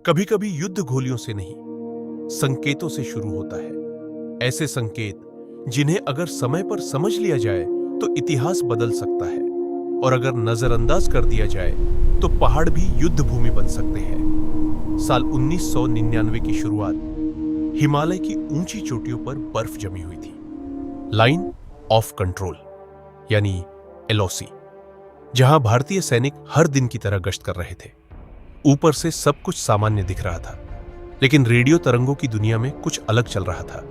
कभी कभी युद्ध गोलियों से नहीं, संकेतों से शुरू होता है। ऐसे संकेत जिन्हें अगर समय पर समझ लिया जाए तो इतिहास बदल सकता है, और अगर नजरअंदाज कर दिया जाए तो पहाड़ भी युद्ध भूमि बन सकते हैं। साल 1999 की शुरुआत हिमालय की ऊंची चोटियों पर बर्फ जमी हुई थी। लाइन ऑफ कंट्रोल यानी एलओसी, जहां भारतीय सैनिक हर दिन की तरह गश्त कर रहे थे। ऊपर से सब कुछ सामान्य दिख रहा था, लेकिन रेडियो तरंगों की दुनिया में कुछ अलग चल रहा था।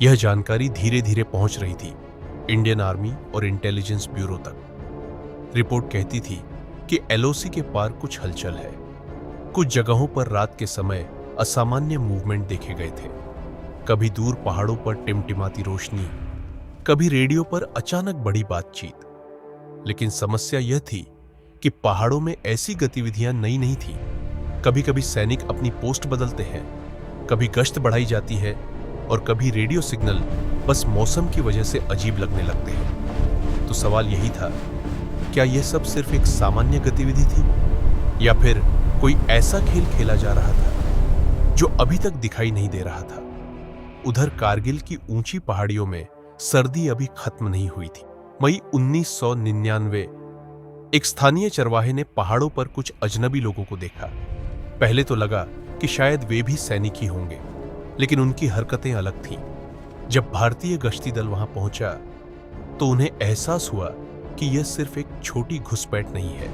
यह जानकारी धीरे धीरे पहुंच रही थी इंडियन आर्मी और इंटेलिजेंस ब्यूरो तक। रिपोर्ट कहती थी कि एलओसी के पार कुछ हलचल है। कुछ जगहों पर रात के समय असामान्य मूवमेंट देखे गए थे। कभी दूर पहाड़ों पर टिमटिमाती रोशनी, कभी रेडियो पर अचानक बड़ी बातचीत। लेकिन समस्या यह थी कि पहाड़ों में ऐसी गतिविधियां नई नहीं थी। कभी कभी सैनिक अपनी पोस्ट बदलते हैं, कभी गश्त बढ़ाई जाती है, और कभी रेडियो सिग्नल बस मौसम की वजह से अजीब लगने लगते हैं। तो सवाल यही था, क्या यह सब सिर्फ एक सामान्य गतिविधि थी, या फिर कोई ऐसा खेल खेला जा रहा था जो अभी तक दिखाई नहीं दे रहा था। उधर कारगिल की ऊंची पहाड़ियों में सर्दी अभी खत्म नहीं हुई थी। मई 1999, एक स्थानीय चरवाहे ने पहाड़ों पर कुछ अजनबी लोगों को देखा। पहले तो लगा कि शायद वे भी सैनिक ही होंगे, लेकिन उनकी हरकतें अलग थीं। जब भारतीय गश्ती दल वहां पहुंचा तो उन्हें एहसास हुआ कि यह सिर्फ एक छोटी घुसपैठ नहीं है।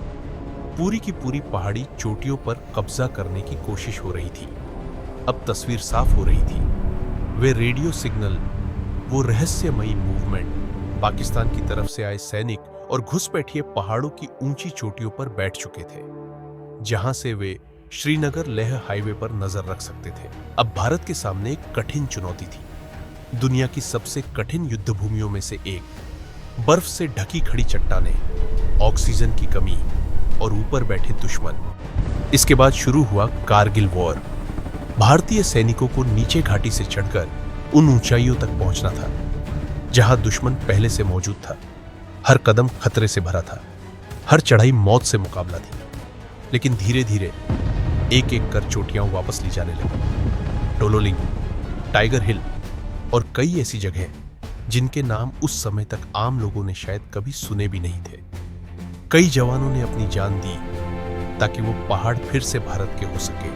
पूरी की पूरी पहाड़ी चोटियों पर कब्जा करने की कोशिश हो रही थी। अब तस्वीर साफ हो रही थी। वे रेडियो सिग्नल, वो रहस्यमयी मूवमेंट, पाकिस्तान की तरफ से आए सैनिक और घुसपैठिए पहाड़ों की ऊंची चोटियों पर बैठ चुके थे, जहां से वे श्रीनगर लेह हाईवे पर नजर रख सकते थे। अब भारत के सामने एक कठिन चुनौती थी। दुनिया की सबसे कठिन युद्ध भूमियों में से एक, बर्फ से ढकी खड़ी चट्टानें, ऑक्सीजन की कमी और ऊपर बैठे दुश्मन। इसके बाद शुरू हुआ कारगिल वॉर। भारतीय सैनिकों को नीचे घाटी से चढ़कर उन ऊंचाइयों तक पहुंचना था जहां दुश्मन पहले से मौजूद था। हर कदम खतरे से भरा था, हर चढ़ाई मौत से मुकाबला थी। लेकिन धीरे धीरे एक एक कर चोटियां वापस ली जाने लगी। डोलोलिंग, टाइगर हिल और कई ऐसी जगह जिनके नाम उस समय तक आम लोगों ने शायद कभी सुने भी नहीं थे। कई जवानों ने अपनी जान दी ताकि वो पहाड़ फिर से भारत के हो सके।